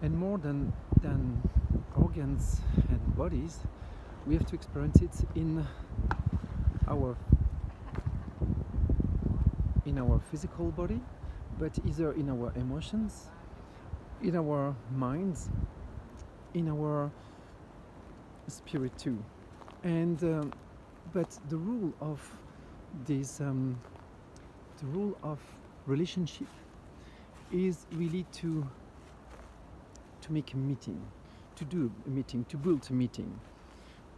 And more than organs and bodies, we have to experience it our in our physical body, but either in our emotions, in our minds, in our spirit too. And but the rule of this, the rule of relationship is really to make a meeting, to do a meeting, to build a meeting,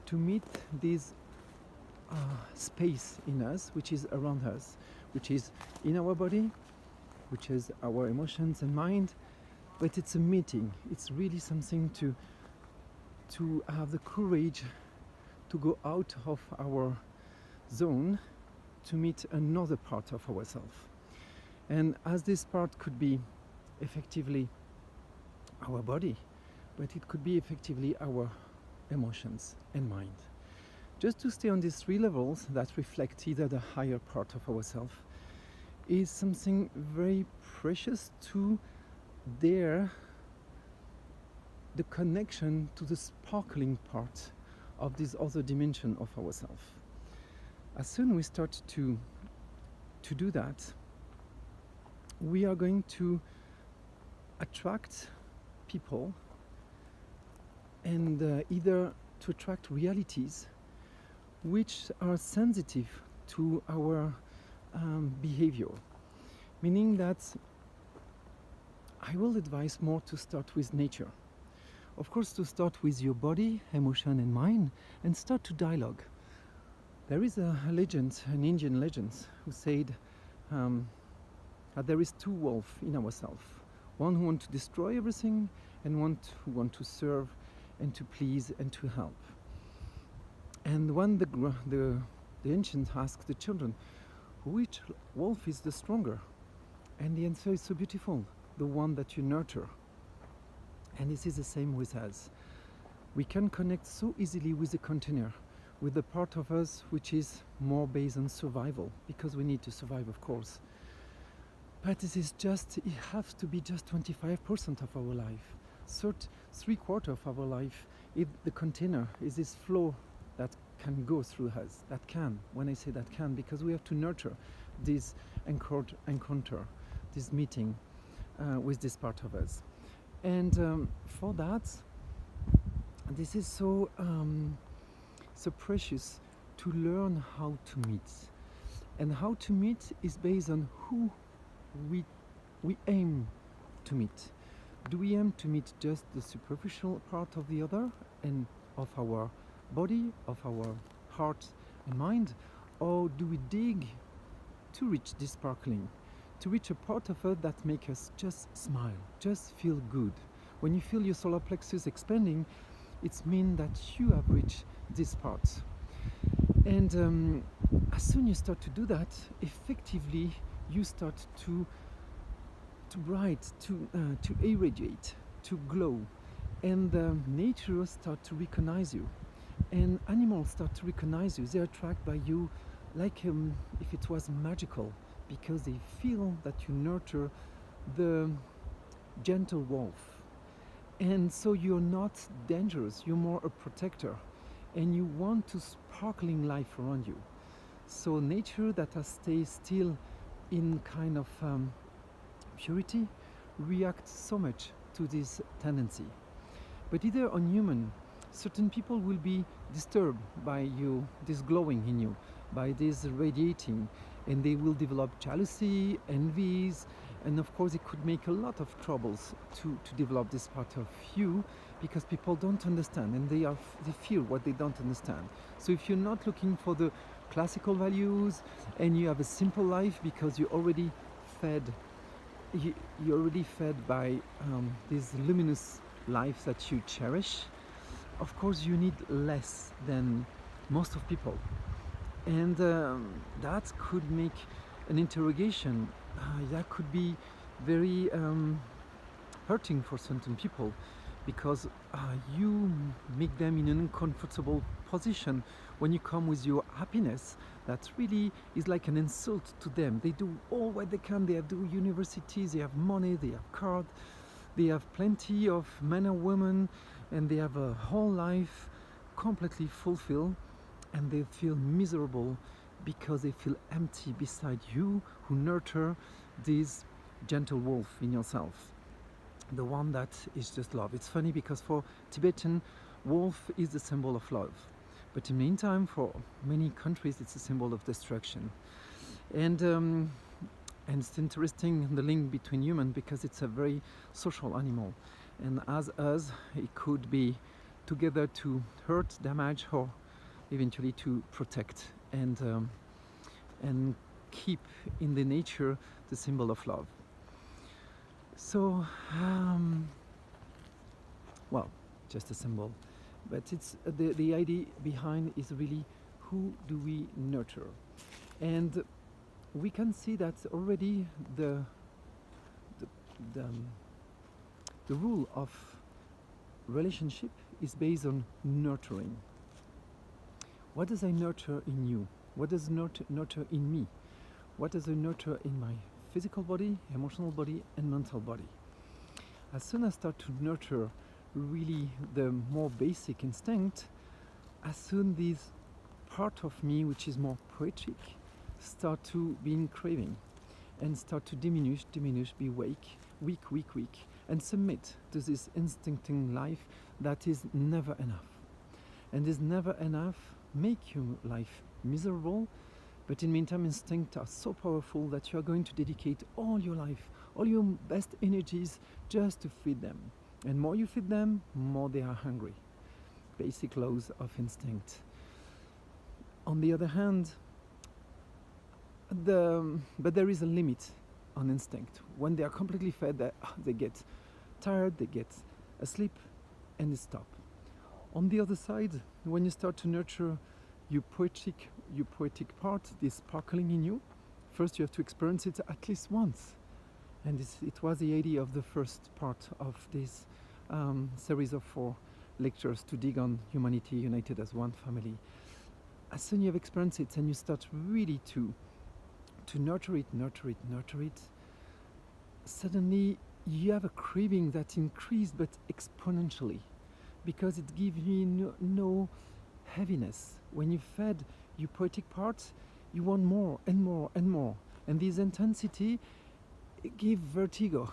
to meet this space in us, which is around us, which is in our body, which is our emotions and mind. But it's a meeting. It's really something to have the courage to go out of our zone to meet another part of ourselves. And as this part could be effectively our body, but it could be effectively our emotions and mind. Just to stay on these three levels that reflect either the higher part of ourselves is something very precious to dare the connection to the sparkling part of this other dimension of ourselves. As soon we start to do that, we are going to attract people and either to attract realities which are sensitive to our behavior. Meaning that I will advise more to start with nature. Of course, to start with your body, emotion and mind, and start to dialogue. There is a legend, an Indian legend, who said that there is two wolves in ourselves. One who wants to destroy everything, and one who wants to serve and to please and to help. And when the ancients asked the children, which wolf is the stronger? And the answer is so beautiful, the one that you nurture. And this is the same with us. We can connect so easily with the container, with the part of us which is more based on survival, because we need to survive, of course. But this is just, it has to be just 25% of our life. 3/4 of our life, if the container is this flow that can go through us, that can, when I say that can, because we have to nurture this encounter, this meeting with this part of us. And for that, this is so precious to learn how to meet. And how to meet is based on who we aim to meet. Do we aim to meet just the superficial part of the other and of our body, of our heart and mind, or do we dig to reach this sparkling, to reach a part of it that makes us just smile, just feel good? When you feel your solar plexus expanding, it means that you have reached this part. And as soon as you start to do that, effectively you start to bright, to irradiate, to glow, and nature start to recognize you, and animals start to recognize you. They are attracted by you like if it was magical, because they feel that you nurture the gentle wolf. And so you're not dangerous, you're more a protector, and you want to sparkling life around you. So nature that has stayed still in kind of purity reacts so much to this tendency. But either on human, certain people will be disturbed by you, this glowing in you, by this radiating, and they will develop jealousy, envies, and of course it could make a lot of troubles to develop this part of you, because people don't understand, and they feel what they don't understand. So if you're not looking for the classical values and you have a simple life because you're already fed by this luminous life that you cherish, of course you need less than most of people. And that could make an interrogation, that could be very hurting for certain people, because you make them in an uncomfortable position when you come with your happiness. That really is like an insult to them. They do all what they can, they do universities, they have money, they have cars, They have plenty of men and women, and they have a whole life completely fulfilled, and they feel miserable because they feel empty beside you who nurture this gentle wolf in yourself, the one that is just love. It's funny because for Tibetan, wolf is the symbol of love, but in the meantime for many countries it's a symbol of destruction. And it's interesting the link between human, because it's a very social animal, and as us it could be together to hurt, damage, or eventually to protect and keep in the nature the symbol of love. So well, just a symbol, but it's the idea behind is really who do we nurture. And we can see that already the rule of relationship is based on nurturing. What does I nurture in you? What does nurture in me? What does I nurture in my physical body, emotional body, and mental body? As soon as I start to nurture really the more basic instinct, as soon this part of me which is more poetic start to be in craving and start to diminish, be weak, and submit to this instincting life that is never enough. And this never enough make your life miserable, but in the meantime instincts are so powerful that you are going to dedicate all your life, all your best energies just to feed them. And more you feed them, more they are hungry. Basic laws of instinct. On the other hand, but there is a limit on instinct. When they are completely fed, they get tired, they get asleep, and they stop. On the other side, when you start to nurture your poetic part, this sparkling in you, first you have to experience it at least once. And it was the idea of the first part of this series of 4 lectures to dig on humanity united as one family. As soon as you have experienced it and you start really to nurture it, suddenly you have a craving that increased but exponentially, because it gives you no heaviness. When you fed your poetic part, you want more and more and more, and this intensity give vertigo.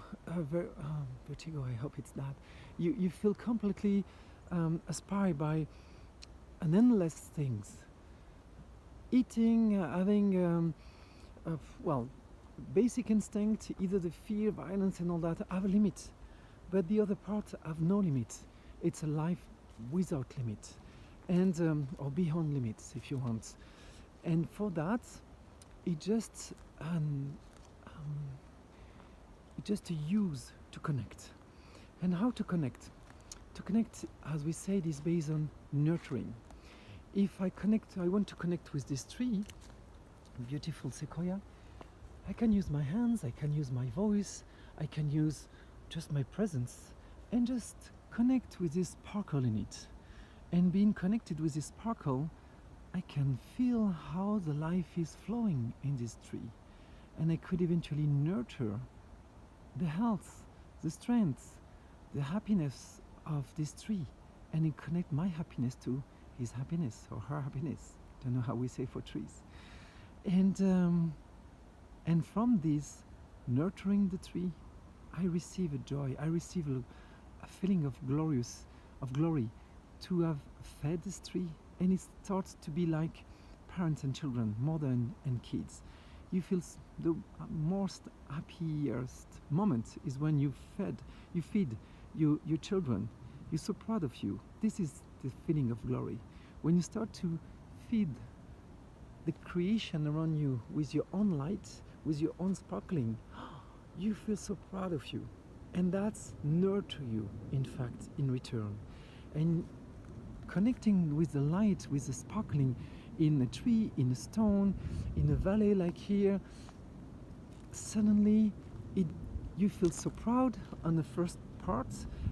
Vertigo, I hope it's that. You feel completely aspired by an endless things. Eating, having basic instinct, either the fear, violence and all that have a limit, but the other parts have no limit. It's a life without limit, and or beyond limits if you want. And for that, it just to use to connect. And how to connect? To connect, as we said, is based on nurturing. If I want to connect with this tree, beautiful sequoia, I can use my hands, I can use my voice, I can use just my presence and just connect with this sparkle in it. And being connected with this sparkle, I can feel how the life is flowing in this tree. And I could eventually nurture the health, the strength, the happiness of this tree, and then connect my happiness to his happiness or her happiness. Don't know how we say for trees. And from this nurturing the tree, I receive a joy. I receive a feeling of glory to have fed this tree, and it starts to be like parents and children, mother and kids. You feel the most happiest moment is when you feed your children. You're so proud of you. This is the feeling of glory. When you start to feed the creation around you with your own light, with your own sparkling, you feel so proud of you. And that's nurture you, in fact, in return. And connecting with the light, with the sparkling in a tree, in a stone, in a valley like here, suddenly you feel so proud on the first part,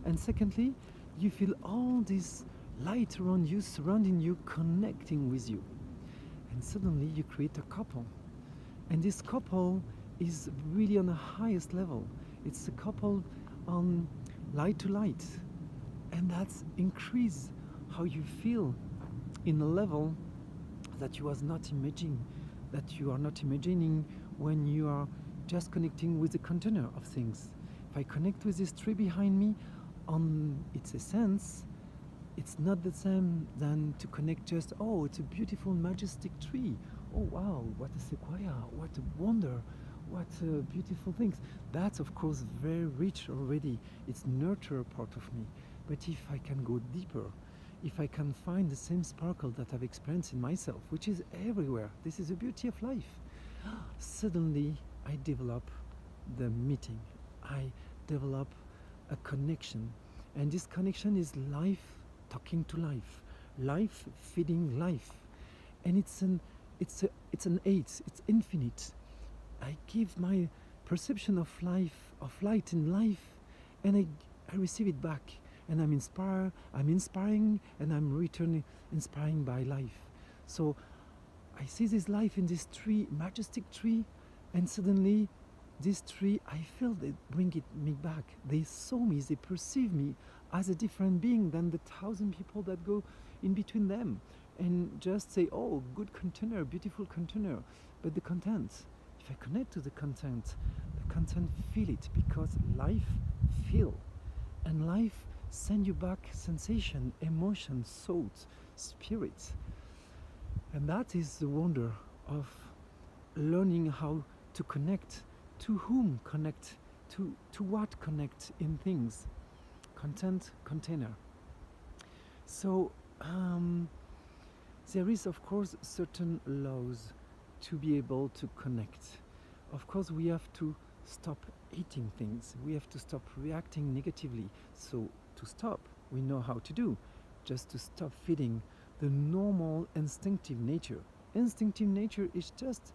and secondly, you feel all this light around you, surrounding you, connecting with you. And suddenly you create a couple. And this couple is really on the highest level. It's a couple on light to light, and that's increase how you feel in a level that you was not imagining, that you are not imagining when you are just connecting with the container of things. If I connect with this tree behind me, on its essence, it's not the same than to connect just, oh, it's a beautiful, majestic tree. Oh, wow, what a sequoia, what a wonder, what beautiful things. That's, of course, very rich already. It's nurture part of me. But if I can go deeper, if I can find the same sparkle that I've experienced in myself, which is everywhere, this is the beauty of life, suddenly I develop the meeting. I develop a connection. And this connection is life talking to life, life feeding life. And it's an eight, it's infinite. I give my perception of life, of light in life, and I receive it back. And I'm inspiring, and I'm returning inspiring by life. So I see this life in this tree, majestic tree, and suddenly this tree, I feel they bring me back. They saw me, they perceive me as a different being than the 1,000 people that go in between them and just say, oh, good container, beautiful container. But the content, if I connect to the content feel it, because life feel, and life send you back sensation, emotion, thought, spirit. And that is the wonder of learning how to connect, to whom connect, to what connect in things. Content, container. So there is, of course, certain laws to be able to connect. Of course, we have to stop eating things. We have to stop reacting negatively. So to stop, we know how to do. Just to stop feeding the normal instinctive nature. Instinctive nature is just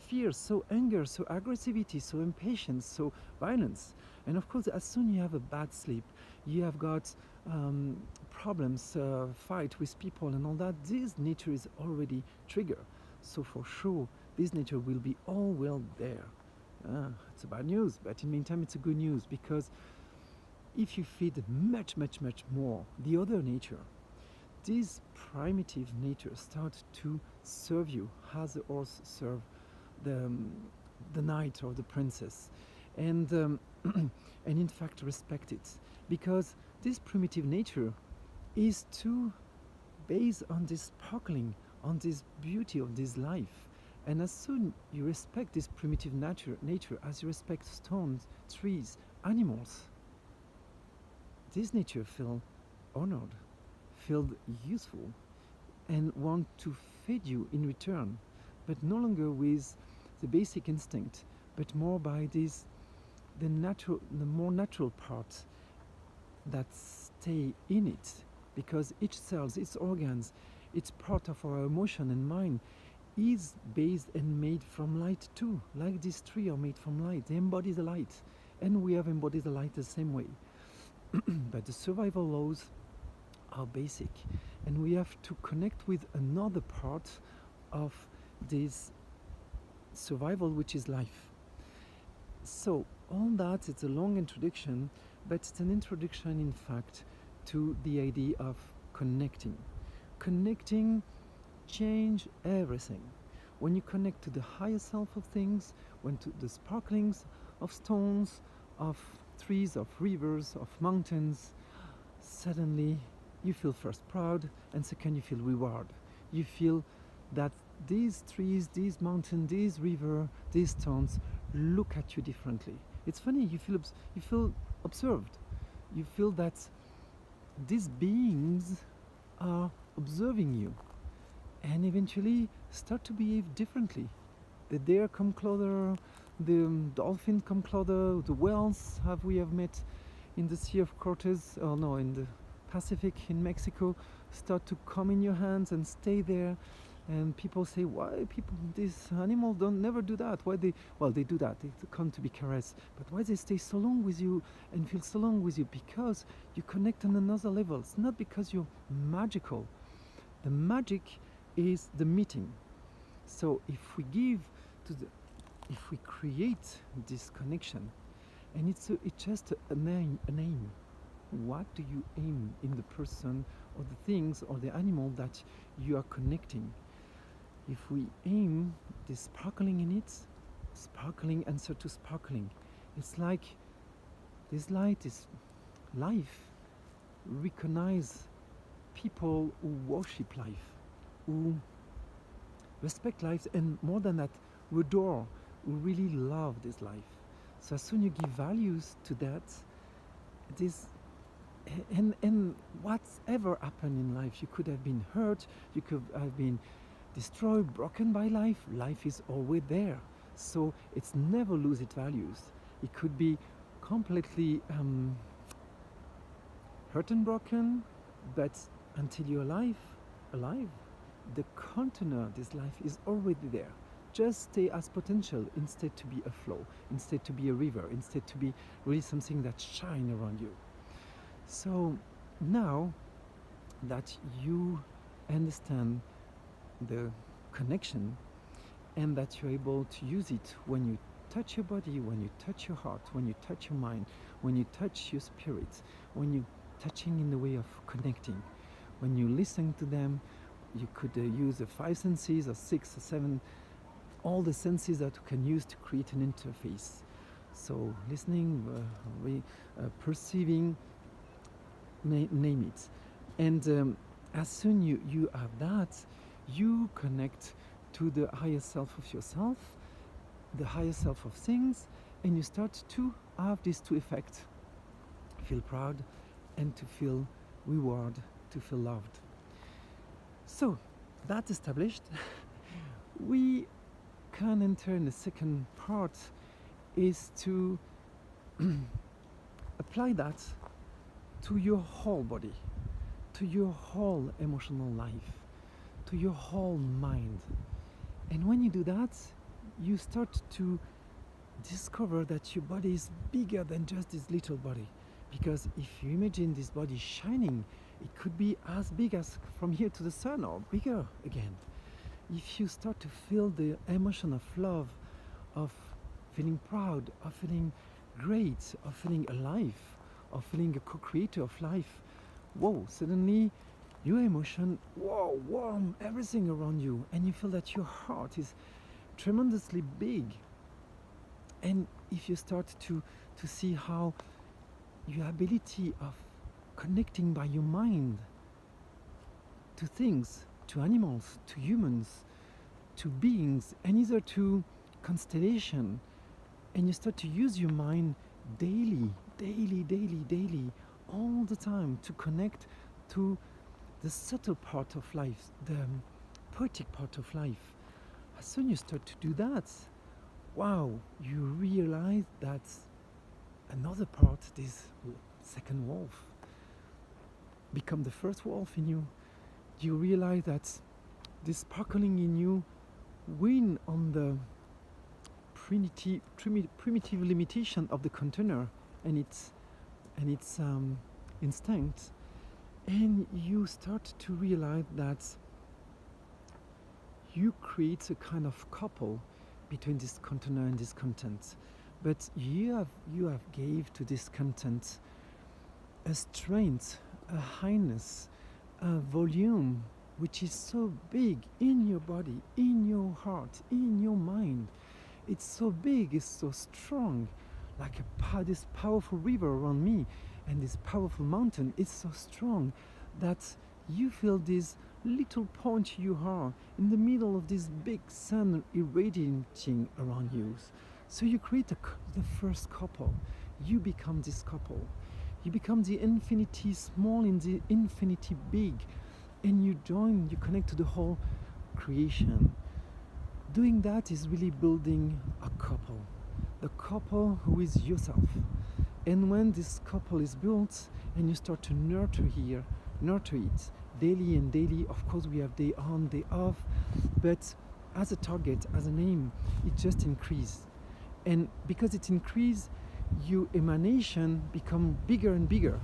fear, so anger, so aggressivity, so impatience, so violence. And of course, as soon you have a bad sleep, you have got problems, fight with people and all that, this nature is already triggered. So for sure, this nature will be all well there. It's a bad news, but in the meantime, it's a good news, because if you feed much, much, much more the other nature, this primitive nature starts to serve you as the horse serve the knight or the princess, and and in fact respect it, because this primitive nature is too based on this sparkling, on this beauty of this life. And as soon you respect this primitive nature as you respect stones, trees, animals, this nature feel honored, feel useful, and want to feed you in return, but no longer with the basic instinct, but more by this, the more natural part that stay in it, because each cells, its organs, it's part of our emotion and mind, is based and made from light too. Like this tree are made from light, they embody the light, and we have embodied the light the same way. But the survival laws are basic, and we have to connect with another part of this survival, which is life. So all that, it's a long introduction, but it's an introduction in fact to the idea of connecting. Connecting change everything. When you connect to the higher self of things, when to the sparklings of stones, of trees, of rivers, of mountains, suddenly you feel first proud, and second you feel reward. You feel that these trees, these mountains, these river, these stones look at you differently. It's funny, you feel observed. You feel that these beings are observing you, and eventually start to behave differently. The deer come closer, the dolphins come closer, the whales we have met in the Sea of Cortez, or no, in the Pacific in Mexico, start to come in your hands and stay there. And people say, why these animals don't never do that? Why they do that, they come to be caressed, but why they stay so long with you and feel so long with you? Because you connect on another level. It's not because you're magical. The magic is the meeting. So if we create this connection, and it's just a name. What do you aim in the person or the things or the animal that you are connecting? If we aim this sparkling in it, sparkling answer to sparkling. It's like this light is life. Recognize people who worship life, who respect life, and more than that, who adore, who really love this life. So as soon you give values to that, it is, and whatever happened in life, you could have been hurt, you could have been destroyed, broken by life. Life is always there, so it's never lose its values. It could be completely hurt and broken, but until you're alive, the container, this life is already there. Just stay as potential instead to be a flow, instead to be a river, instead to be really something that shine around you. So now that you understand the connection and that you're able to use it when you touch your body, when you touch your heart, when you touch your mind, when you touch your spirit, when you're touching in the way of connecting, when you listen to them, you could use the 5 senses or 6 or 7, all the senses that you can use to create an interface. So listening, perceiving, name it. And as soon you have that, you connect to the higher self of yourself, the higher self of things, and you start to have these two effects: feel proud and to feel reward, to feel loved. So that established, we can enter in the second part, is to apply that to your whole body, to your whole emotional life, to your whole mind. And when you do that, you start to discover that your body is bigger than just this little body. Because if you imagine this body shining, it could be as big as from here to the sun, or bigger again. If you start to feel the emotion of love, of feeling proud, of feeling great, of feeling alive, of feeling a co-creator of life, whoa, suddenly your emotion, whoa, warm everything around you, and you feel that your heart is tremendously big. And if you start to see how your ability of connecting by your mind to things, to animals, to humans, to beings, and either to constellation, and you start to use your mind daily, all the time, to connect to the subtle part of life, the poetic part of life. As soon as you start to do that, wow, you realize that another part, this second wolf, become the first wolf in you. You realize that this sparkling in you win on the primitive limitation of the container and its instinct, and you start to realize that you create a kind of couple between this container and this content, but you have gave to this content a strength, a highness, a volume which is so big in your body, in your heart, in your mind. It's so big, it's so strong, like this powerful river around me, and this powerful mountain is so strong that you feel this little point you are in the middle of this big sun irradiating around you. So you create the first couple. You become this couple. You become the infinity small in the infinity big, and you connect to the whole creation. Doing that is really building a couple, the couple who is yourself. And when this couple is built and you start to nurture it daily and daily, of course we have day on, day off, but as a target, as an aim, it just increases. And because it increases, your emanation become bigger and bigger.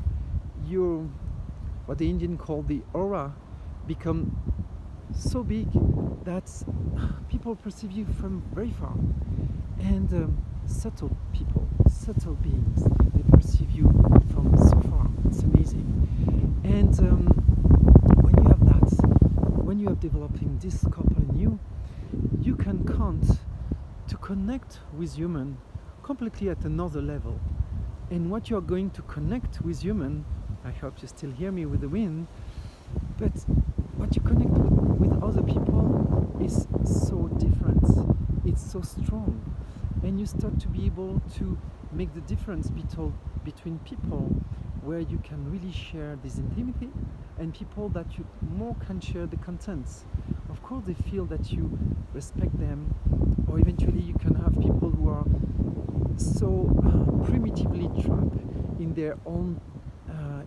Your, what the Indian call the aura, become so big that people perceive you from very far. And subtle people, subtle beings. They perceive you from so far. It's amazing. And when you have that, when you are developing this couple in you, you can count to connect with human completely at another level. And what you are going to connect with human, I hope you still hear me with the wind, but what you connect with other people is so different. It's so strong. And you start to be able to make the difference between people where you can really share this intimacy and people that you more can share the contents. Of course, they feel that you respect them, or eventually you can have people who are so primitively trapped in their own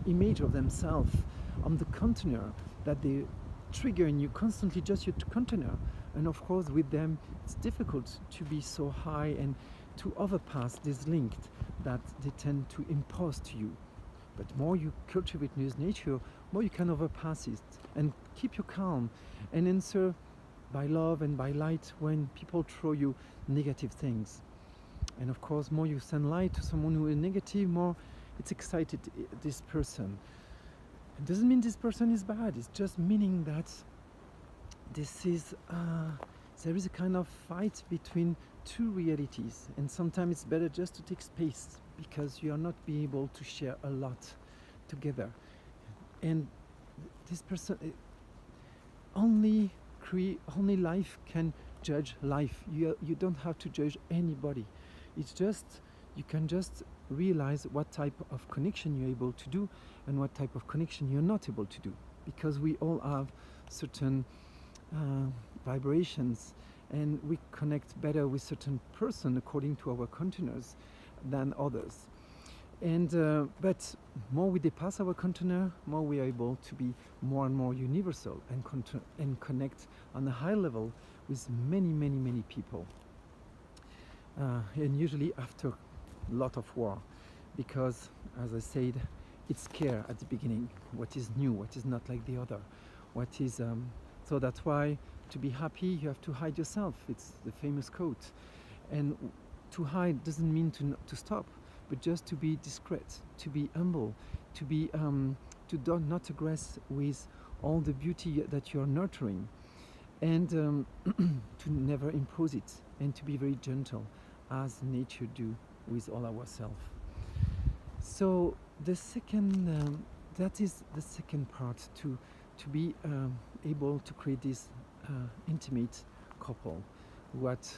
image of themselves on the container that they trigger in you constantly just your container. And of course, with them, it's difficult to be so high and to overpass this link that they tend to impose to you. But more you cultivate this nature, more you can overpass it and keep you calm and answer by love and by light when people throw you negative things. And of course, more you send light to someone who is negative, more it's excited this person. It doesn't mean this person is bad. It's just meaning that this is there is a kind of fight between two realities, and sometimes it's better just to take space because you are not be able to share a lot together. And this person only life can judge life. You don't have to judge anybody. It's just you can just realize what type of connection you're able to do and what type of connection you're not able to do, because we all have certain vibrations, and we connect better with certain person according to our containers than others. And but more we depass our container, more we are able to be more and more universal and connect on a high level with many people. And usually after a lot of war, because as I said, it's scare at the beginning. What is new? What is not like the other? What is so that's why to be happy you have to hide yourself. It's the famous quote. And to hide doesn't mean to stop, but just to be discreet, to be humble, to be to not aggress with all the beauty that you're nurturing, and to never impose it, and to be very gentle, as nature do with all ourselves. So the second, that is the second part, to be able to create this intimate couple. What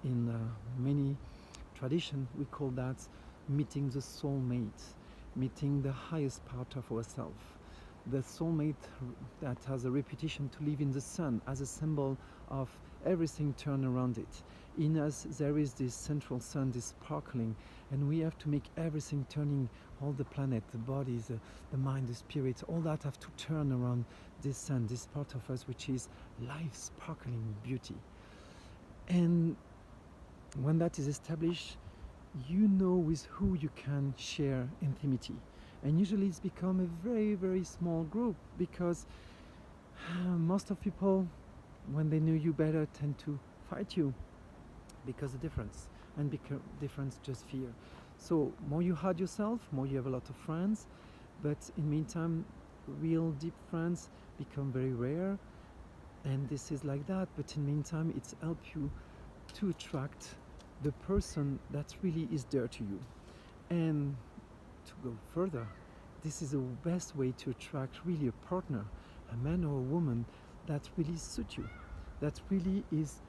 in many traditions we call that meeting the soulmate, meeting the highest part of ourselves. The soulmate that has a reputation to live in the sun as a symbol of everything turned around it. In us there is this central sun, this sparkling, and we have to make everything turning, all the planet, the bodies, the mind, the spirit, all that have to turn around this sun, this part of us which is life, sparkling beauty. And when that is established, you know with who you can share intimacy. And usually it's become a very small group, because most of people, when they know you better, tend to fight you because of difference, and because difference just fear. So more you hide yourself, more you have a lot of friends, but in meantime real deep friends become very rare, and this is like that. But in meantime it's help you to attract the person that really is there to you. And to go further, this is the best way to attract really a partner, a man or a woman that really suits you, that really is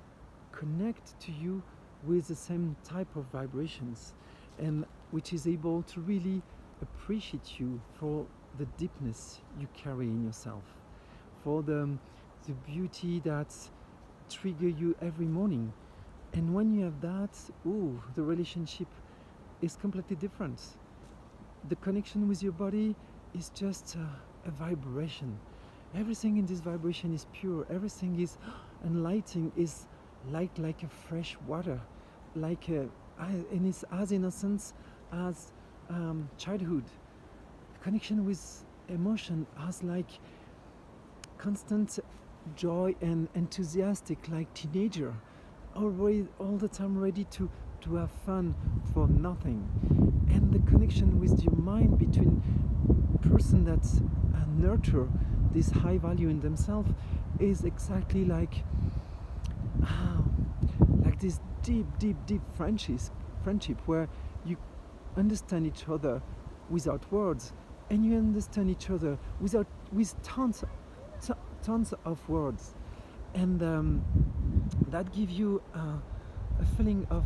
connect to you with the same type of vibrations, and which is able to really appreciate you for the deepness you carry in yourself, for the beauty that trigger you every morning. And when you have that, the relationship is completely different. The connection with your body is just a vibration. Everything in this vibration is pure. Everything is enlightening, is like a fresh water, and it's as innocent as childhood. Connection with emotion as like constant joy and enthusiastic, like teenager, always all the time ready to to have fun for nothing. And the connection with your mind between person that nurture this high value in themselves is exactly like this deep friendship where you understand each other without words, and you understand each other with tons of words, and that gives you a feeling of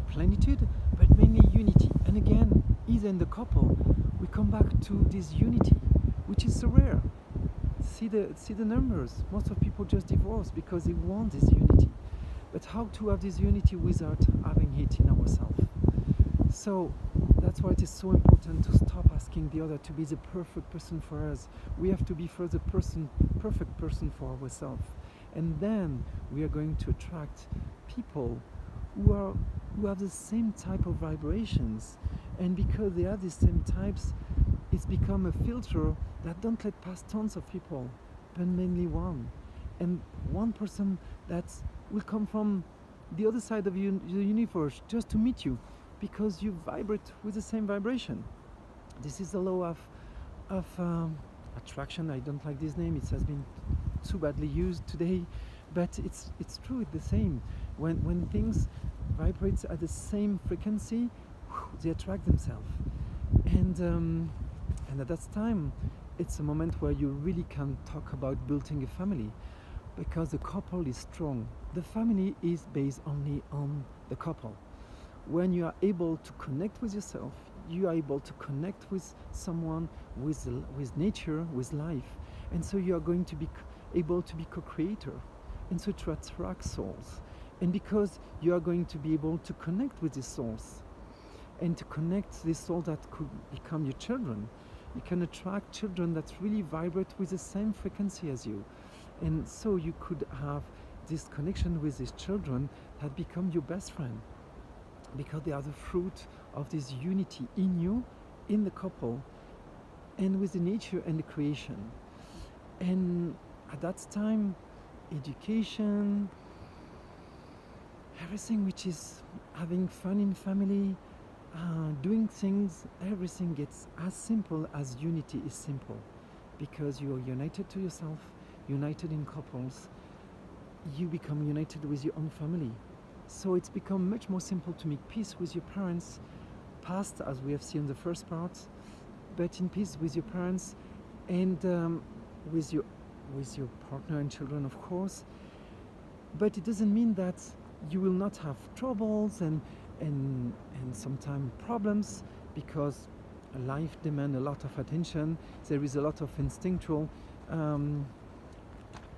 plenitude, but mainly unity. And again, either in the couple, we come back to this unity, which is so rare. See the numbers. Most of people just divorce because they want this unity. But how to have this unity without having it in ourselves? So that's why it is so important to stop asking the other to be the perfect person for us. We have to be first the perfect person for ourselves, and then we are going to attract people who have the same type of vibrations. And because they have the same types, it's become a filter that don't let pass tons of people, but mainly one. And one person that will come from the other side of the universe just to meet you, because you vibrate with the same vibration. This is the law of attraction. I don't like this name. It has been too badly used today, but it's true. It's the same. When things vibrate at the same frequency, they attract themselves. And at that time, it's a moment where you really can talk about building a family, because the couple is strong. The family is based only on the couple. When you are able to connect with yourself, you are able to connect with someone, with nature, with life, and so you are going to be able to be co-creator, and so to attract souls. And because you are going to be able to connect with these souls, and to connect this soul that could become your children, you can attract children that really vibrate with the same frequency as you. And so you could have this connection with these children that become your best friend, because they are the fruit of this unity in you, in the couple, and with the nature and the creation. And at that time, education, everything which is having fun in family, doing things, everything gets as simple as unity is simple, because you are united to yourself, united in couples, you become united with your own family. So it's become much more simple to make peace with your parents, past, as we have seen in the first part, but in peace with your parents, and with your partner and children, of course. But it doesn't mean that you will not have troubles and sometimes problems, because life demands a lot of attention. There is a lot of instinctual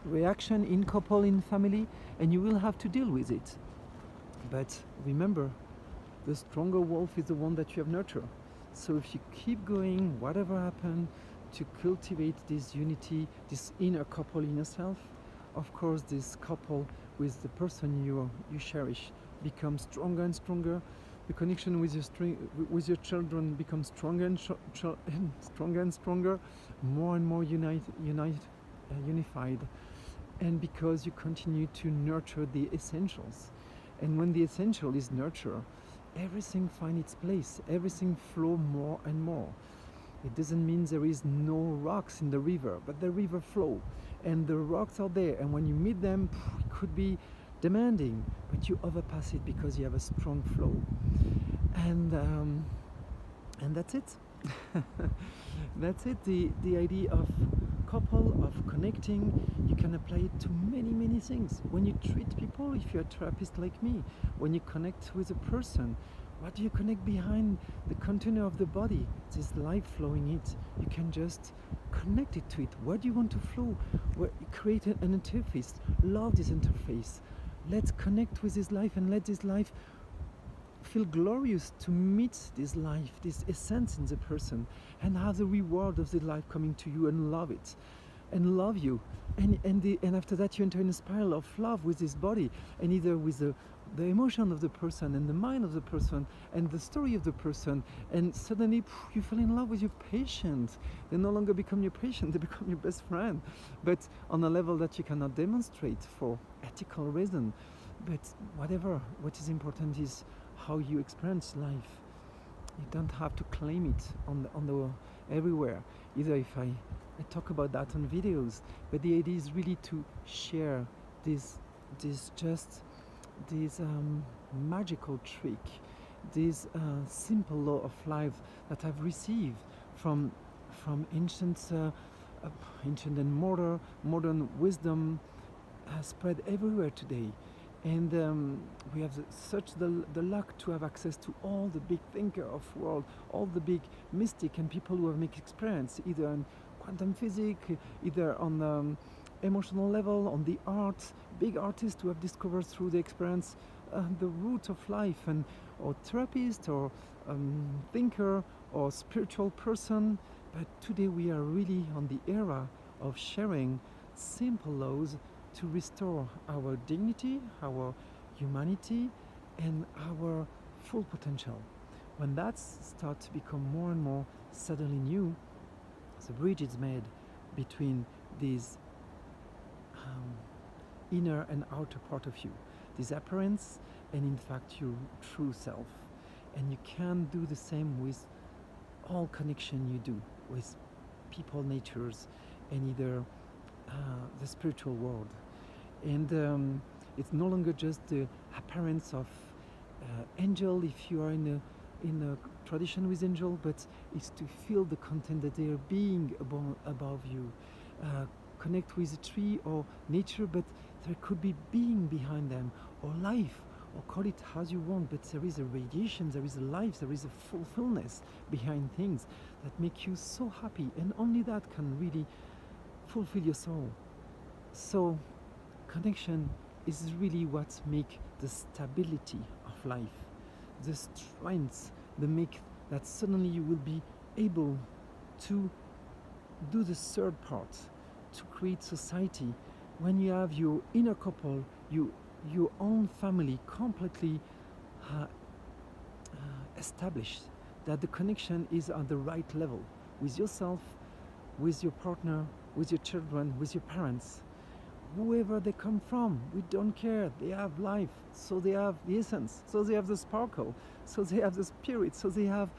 reaction in couple, in family, and you will have to deal with it. But remember, the stronger wolf is the one that you have nurtured. So if you keep going, whatever happens, to cultivate this unity, this inner couple in yourself, of course this couple with the person you cherish becomes stronger and stronger. The connection with your children becomes stronger and stronger and stronger, more and more unified. And because you continue to nurture the essentials. And when the essential is nurtured, everything finds its place, everything flows more and more. It doesn't mean there is no rocks in the river, but the river flows, and the rocks are there, and when you meet them, it could be demanding, but you overpass it because you have a strong flow. And that's it. That's it. The idea of couple, of connecting, you can apply it to many things. When you treat people, if you're a therapist like me, when you connect with a person, what do you connect behind the container of the body? This life flowing it. You can just connect it to it. What do you want to flow? Create an interface. Love this interface. Let's connect with this life, and let this life feel glorious to meet this life, this essence in the person, and have the reward of the life coming to you, and love it, and love you, and after that you enter in a spiral of love with this body, and either with the emotion of the person, and the mind of the person, and the story of the person, and suddenly you fall in love with your patient. They no longer become your patient, they become your best friend, but on a level that you cannot demonstrate for ethical reason. But whatever, what is important is how you experience life. You don't have to claim it on the everywhere. Either if I talk about that on videos, but the idea is really to share this this magical trick, this simple law of life that I've received from ancient ancient and modern wisdom spread everywhere today. And we have such the luck to have access to all the big thinker of world, all the big mystic and people who have made experience, either in quantum physics, either on the emotional level, on the art, big artists who have discovered through the experience the root of life, and or therapist or thinker or spiritual person. But today we are really on the era of sharing simple laws to restore our dignity, our humanity, and our full potential. When that starts to become more and more suddenly new, the bridge is made between these inner and outer part of you, this appearance and in fact your true self. And you can do the same with all connection you do with people, natures, and either the spiritual world. And it's no longer just the appearance of angel if you are in a tradition with angel, but it's to feel the content that they are being above you. Connect with a tree or nature, but there could be being behind them, or life, or call it as you want, but there is a radiation, there is a life, there is a fulfillment behind things that make you so happy, and only that can really fulfill your soul. So connection is really what makes the stability of life, the strength, the make that suddenly you will be able to do the third part, to create society. When you have your inner couple, your own family completely established, that the connection is at the right level with yourself, with your partner, with your children, with your parents, whoever they come from, we don't care. They have life, so they have the essence, so they have the sparkle, so they have the spirit, so they have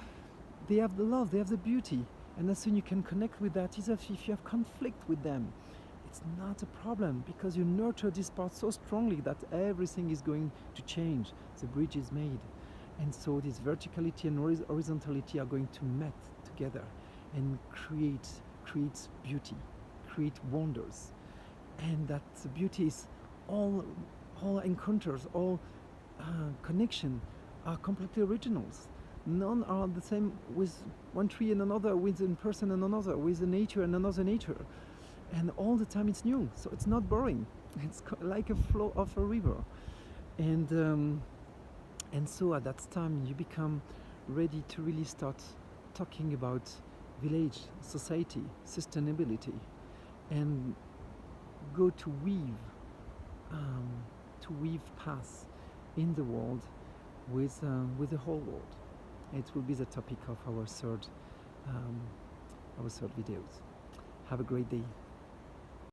the love, they have the beauty. And as soon you can connect with that, even if you have conflict with them, it's not a problem, because you nurture this part so strongly that everything is going to change. The bridge is made. And so this verticality and horizontality are going to meet together and create beauty, create wonders. And that the beauty is all encounters, all connection are completely originals. None are the same with one tree and another, with a person and another, with a nature and another nature. And all the time it's new, so it's not boring. It's like a flow of a river. And so at that time you become ready to really start talking about village, society, sustainability, and go to weave paths in the world with the whole world. It will be the topic of our third videos. Have a great day.